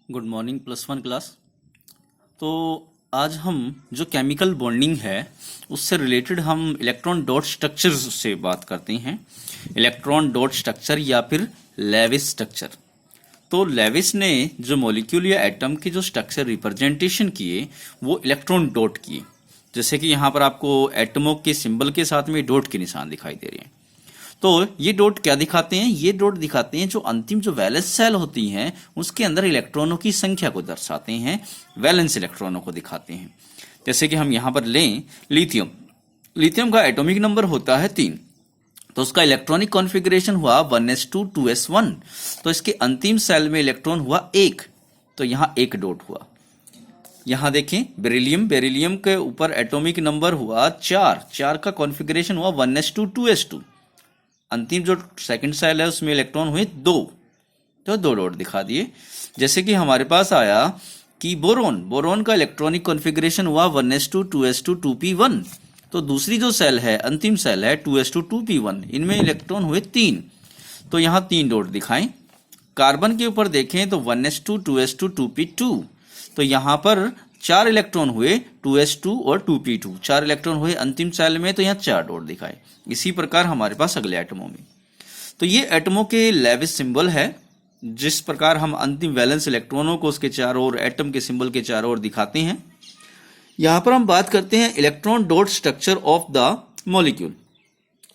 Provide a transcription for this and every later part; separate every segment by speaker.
Speaker 1: Good morning +1 class. तो आज हम जो केमिकल बॉन्डिंग है उससे रिलेटेड हम इलेक्ट्रॉन डॉट स्ट्रक्चर से बात करते हैं। इलेक्ट्रॉन डॉट स्ट्रक्चर या फिर लेविस स्ट्रक्चर। तो लेविस ने जो मॉलिक्यूल या एटम की जो स्ट्रक्चर रिप्रेजेंटेशन किए वो इलेक्ट्रॉन डॉट किए। जैसे कि यहाँ पर आपको एटमों के सिंबल के साथ में डॉट के निशान दिखाई दे रहे हैं। तो ये डॉट क्या दिखाते हैं? ये डॉट दिखाते हैं जो अंतिम जो वैलेंस सेल होती हैं उसके अंदर इलेक्ट्रॉनों की संख्या को दर्शाते हैं, वैलेंस इलेक्ट्रॉनों को दिखाते हैं। जैसे कि हम यहाँ पर लें लिथियम। लिथियम का एटॉमिक नंबर होता है 3, तो उसका इलेक्ट्रॉनिक कॉन्फ़िगरेशन हुआ 1s2 2s1। तो इसके अंतिम सेल में इलेक्ट्रॉन हुआ 1, तो यहाँ 1 डॉट हुआ। यहाँ देखें बेरिलियम, बेरिलियम के ऊपर एटॉमिक नंबर हुआ 4, 4 का कॉन्फ़िगरेशन हुआ 1s2 2s2। अंतिम जो सेकंड सेल है उसमें इलेक्ट्रॉन हुए 2, तो 2 डॉट दिखा दिए। जैसे कि हमारे पास आया कि बोरोन, बोरोन का इलेक्ट्रॉनिक कॉन्फ़िगरेशन हुआ 1s2 2s2 2p1। तो दूसरी जो सेल है, अंतिम सेल है 2s2 2p1, इनमें इलेक्ट्रॉन हुए 3, तो यहाँ 3 डॉट दिखाएं। कार्बन के ऊपर देखें तो 1s2 2s2 2p2, तो यहाँ पर 4 इलेक्ट्रॉन हुए 2s2 और 2p2, 4 इलेक्ट्रॉन हुए अंतिम सेल में, तो यहाँ 4 डॉट दिखाए। इसी प्रकार हमारे पास अगले एटमों में, तो ये एटमों के लेविस सिंबल है। जिस प्रकार हम अंतिम वैलेंस इलेक्ट्रॉनों को उसके चारों ओर एटम के सिंबल के चारों ओर दिखाते हैं। यहां पर हम बात करते हैं electron dot structure of the molecule.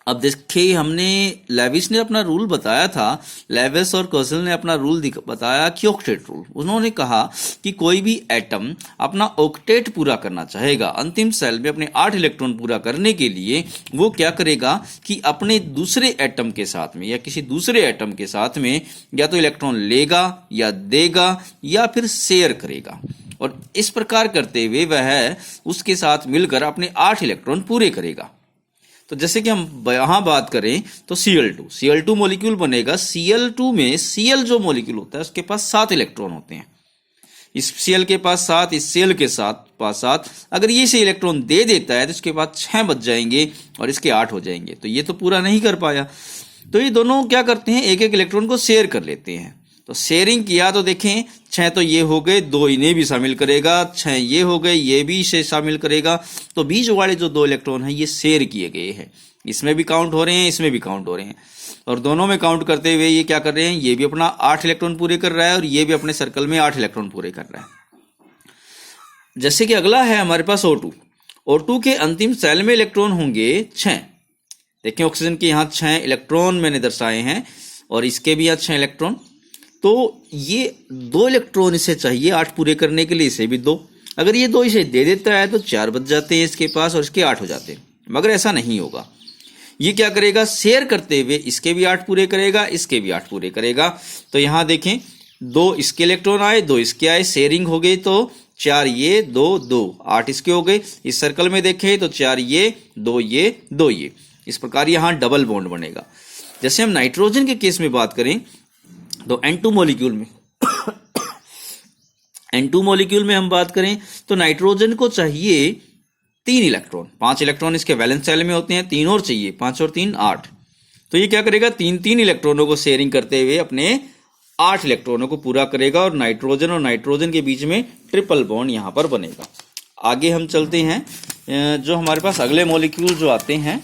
Speaker 1: अब देखिए, हमने लेविस ने अपना रूल बताया था, लेविस और कर्सल ने अपना रूल बताया कि ऑक्टेट रूल। उन्होंने कहा कि कोई भी एटम अपना ऑक्टेट पूरा करना चाहेगा, अंतिम सेल में अपने 8 इलेक्ट्रॉन पूरा करने के लिए वो क्या करेगा कि अपने दूसरे एटम के साथ में या किसी दूसरे एटम के साथ में या तो इलेक्ट्रॉन लेगा या देगा या फिर शेयर करेगा, और इस प्रकार करते हुए वह उसके साथ मिलकर अपने 8 इलेक्ट्रॉन पूरे करेगा। तो जैसे कि हम यहां बात करें तो Cl2 मॉलिक्यूल बनेगा। Cl2 में Cl जो मॉलिक्यूल होता है उसके पास 7 इलेक्ट्रॉन होते हैं। इस Cl के पास 7, इस Cl के पास 7। अगर ये से इलेक्ट्रॉन दे देता है तो इसके पास 6 बच जाएंगे और इसके 8 हो जाएंगे, तो ये तो पूरा नहीं कर पाया। तो ये दोनों क्या करते हैं, एक एक इलेक्ट्रॉन को शेयर कर लेते हैं। तो शेयरिंग किया तो देखें 6 तो ये हो गए, 2 इन्हें भी शामिल करेगा, 6 ये हो गए, ये भी इसे शामिल करेगा। तो बीच वाले जो 2 इलेक्ट्रॉन हैं ये शेयर किए गए हैं, इसमें भी काउंट हो रहे हैं, इसमें भी काउंट हो रहे हैं, और दोनों में काउंट करते हुए ये क्या कर रहे हैं, ये भी अपना 8 इलेक्ट्रॉन पूरे कर रहा है और ये भी अपने सर्कल में 8 इलेक्ट्रॉन पूरे कर रहा है। जैसे कि अगला है हमारे पास O2 के अंतिम सेल में इलेक्ट्रॉन होंगे 6। देखिए ऑक्सीजन के यहाँ 6 इलेक्ट्रॉन मैंने दर्शाए हैं और इसके भी यहाँ 6 इलेक्ट्रॉन। तो ये 2 इलेक्ट्रॉन इसे चाहिए 8 पूरे करने के लिए, इसे भी 2। अगर ये 2 इसे दे देता है तो 4 बच जाते हैं इसके पास और इसके 8 हो जाते हैं, मगर ऐसा नहीं होगा। ये क्या करेगा, शेयर करते हुए इसके भी 8 पूरे करेगा, इसके भी 8 पूरे करेगा। तो यहां देखें 2 इसके इलेक्ट्रॉन आए, 2 इसके आए, शेयरिंग हो गई, तो 4 ये 2 2 8 इसके हो गए। इस सर्कल में देखें तो 4 ये 2 ये 2 ये, इस प्रकार यहां डबल बॉन्ड बनेगा। जैसे हम नाइट्रोजन के केस में बात करें तो N2 मॉलिक्यूल में हम बात करें तो नाइट्रोजन को चाहिए 3 इलेक्ट्रॉन, 5 इलेक्ट्रॉन इसके वैलेंस सेल में होते हैं, 3 और चाहिए, 5 और 3 8। तो ये क्या करेगा, 3 इलेक्ट्रॉनों को शेयरिंग करते हुए अपने 8 इलेक्ट्रॉनों को पूरा करेगा और नाइट्रोजन के बीच में ट्रिपल बॉन्ड यहां पर बनेगा। आगे हम चलते हैं, जो हमारे पास अगले मॉलिक्यूल जो आते हैं,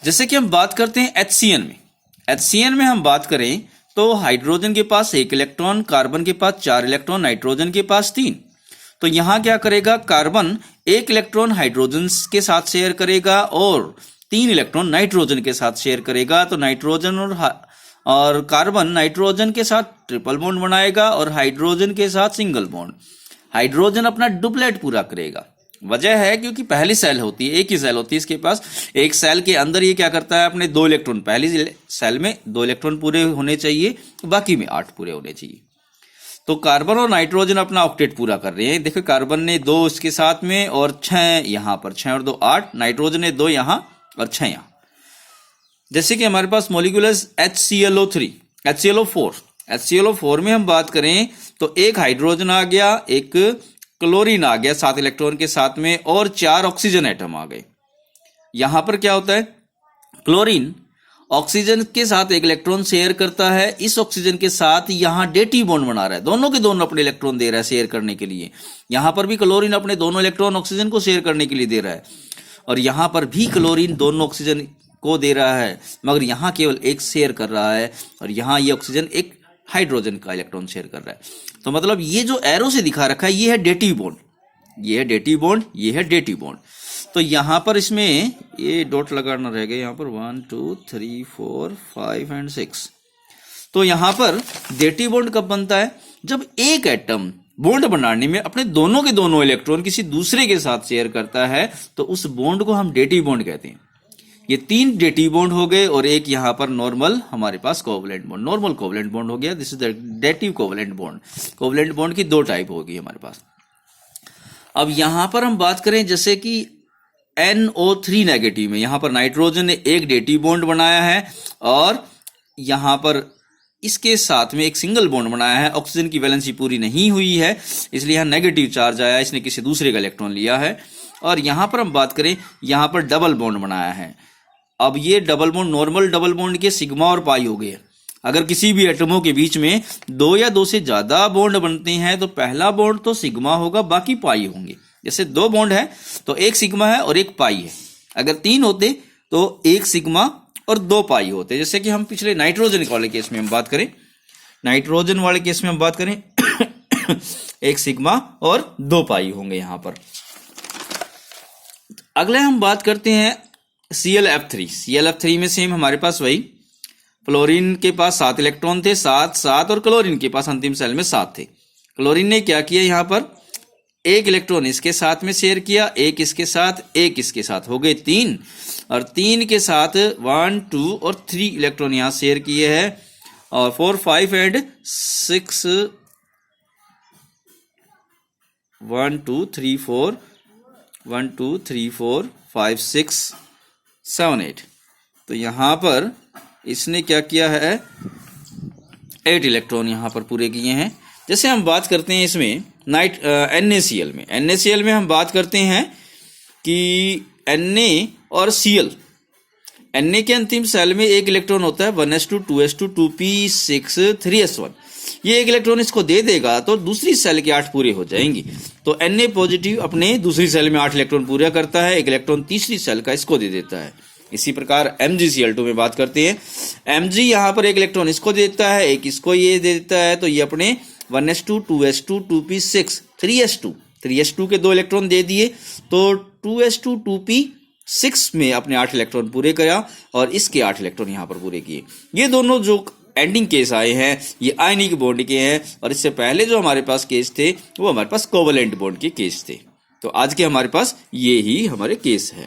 Speaker 1: जैसे कि हम बात करते हैं HCN में हम बात करें तो हाइड्रोजन के पास 1 इलेक्ट्रॉन, कार्बन के पास 4 इलेक्ट्रॉन, नाइट्रोजन के पास 3। तो यहां क्या करेगा, कार्बन 1 इलेक्ट्रॉन हाइड्रोजन के साथ शेयर करेगा और 3 इलेक्ट्रॉन नाइट्रोजन के साथ शेयर करेगा। तो नाइट्रोजन और कार्बन नाइट्रोजन के साथ ट्रिपल बॉन्ड बनाएगा और हाइड्रोजन के साथ सिंगल बॉन्ड। हाइड्रोजन अपना डुप्लेट पूरा करेगा। वजह है क्योंकि पहली सेल होती है, एक ही सेल होती है इसके पास। एक सेल के अंदर ये क्या करता है, अपने 2 इलेक्ट्रॉन, पहली सेल में 2 इलेक्ट्रॉन पूरे होने चाहिए, बाकी में 8 पूरे होने चाहिए। तो कार्बन और नाइट्रोजन अपना ऑक्टेट पूरा कर रहे हैं। देखो कार्बन ने 2 इसके साथ में और 6 यहां पर, 6 और 2 8, नाइट्रोजन ने 2 यहां और 6 यहां। जैसे कि हमारे पास मॉलिक्यूल है HClO4 में हम बात करें तो 1 हाइड्रोजन आ गया, 1 क्लोरीन आ गया 7 इलेक्ट्रॉन के साथ में, और 4 ऑक्सीजन एटम आ गए। यहां पर क्या होता है, क्लोरीन ऑक्सीजन के साथ एक इलेक्ट्रॉन शेयर करता है, इस ऑक्सीजन के साथ यहाँ डेटिव बॉन्ड बना रहा है, दोनों के दोनों अपने इलेक्ट्रॉन दे रहा है शेयर करने के लिए। यहाँ पर भी क्लोरीन अपने दोनों इलेक्ट्रॉन ऑक्सीजन को शेयर करने के लिए दे रहा है, और यहाँ पर भी क्लोरीन दोनों ऑक्सीजन को दे रहा है, मगर यहाँ केवल एक शेयर कर रहा है, और यहाँ ये ऑक्सीजन एक हाइड्रोजन का इलेक्ट्रॉन शेयर कर रहा है। तो मतलब ये जो एरो से दिखा रखा है ये है डेटिव बॉन्ड, ये है डेटिव बॉन्ड, ये है डेटिव बॉन्ड। तो यहाँ पर इसमें ये डॉट लगाना रह गया, यहाँ पर 1 2 3 4 5 एंड 6। तो यहाँ पर डेटिव बॉन्ड कब बनता है? जब एक एटम बॉन्ड बनाने में अपने दोनों के दोनों इलेक्ट्रॉन किसी दूसरे के साथ शेयर करता है, तो उस बॉन्ड को हम डेटिव बॉन्ड कहते हैं। ये 3 डेटिव बॉन्ड हो गए और एक यहाँ पर नॉर्मल हमारे पास covalent bond, normal covalent bond हो गया। This is the dative covalent bond. Covalent bond की 2 टाइप होगी हमारे पास। अब यहां पर हम बात करें जैसे कि NO3 नेगेटिव में, यहां पर नाइट्रोजन ने एक डेटिव बॉन्ड बनाया है और यहां पर इसके साथ में एक सिंगल बॉन्ड बनाया है। ऑक्सीजन की वैलेंसी पूरी नहीं हुई है, इसलिए यहां नेगेटिव चार्ज आया, इसने किसी दूसरे का इलेक्ट्रॉन लिया है। और यहां पर हम बात करें, यहां पर डबल बॉन्ड बनाया है। अब ये double bond normal double bond के सिग्मा और पाई हो गए। अगर किसी भी एटमों के बीच में 2 या 2 से ज्यादा बॉन्ड बनते हैं तो पहला बॉन्ड तो सिग्मा होगा, बाकी पाई होंगे। जैसे 2 बॉन्ड है तो एक सिग्मा है और एक पाई है। अगर 3 होते तो एक सिग्मा और 2 पाई होते। जैसे कि हम पिछले नाइट्रोजन वाले केस में हम बात करें, नाइट्रोजन वाले केस में हम बात करें एक सिग्मा और 2 पाई होंगे यहां पर। अगले हम बात करते हैं ClF3। ClF3 में सेम हमारे पास वही, क्लोरीन के पास 7 इलेक्ट्रॉन थे, 7 और क्लोरीन के पास अंतिम सेल में 7 थे। क्लोरीन ने क्या किया, यहां पर एक इलेक्ट्रॉन इसके साथ में शेयर किया, एक इसके साथ, एक इसके साथ, हो गए 3, और 3 के साथ 1 2 और 3 इलेक्ट्रॉन यहां शेयर किए हैं, और 4 5 एंड 6 1 2 3 4 1 2 3 4 5 6 7 8। तो यहां पर इसने क्या किया है, 8 इलेक्ट्रॉन यहां पर पूरे किए हैं। जैसे हम बात करते हैं इसमें NaCl में, NaCl में हम बात करते हैं कि Na और Cl, Na के अंतिम सेल में एक इलेक्ट्रॉन होता है 1s2 2s2 2p6 3s1। ये एक इलेक्ट्रॉन इसको दे देगा तो दूसरी सेल के 8 पूरे हो जाएंगी। तो Na पॉजिटिव अपने दूसरी सेल में 8 इलेक्ट्रॉन पूरा करता है, एक इलेक्ट्रॉन तीसरी सेल का इसको दे देता है। इसी प्रकार MgCl2 में बात करते हैं, Mg यहां पर एक इलेक्ट्रॉन इसको देता है, एक इसको ये दे देता है, तो ये अपने 1s2 2s2 2p6 3s2 के 2 इलेक्ट्रॉन दे दिए, तो 2s2 2p6 में अपने 8 इलेक्ट्रॉन पूरे किया और इसके 8 इलेक्ट्रॉन यहां पर पूरे किए। ये दोनों जो एंडिंग केस आए हैं ये आयनिक बॉन्ड के हैं, और इससे पहले जो हमारे पास केस थे वो हमारे पास कोवलेंट बॉन्ड के केस थे। तो आज के हमारे पास ये ही हमारे केस है।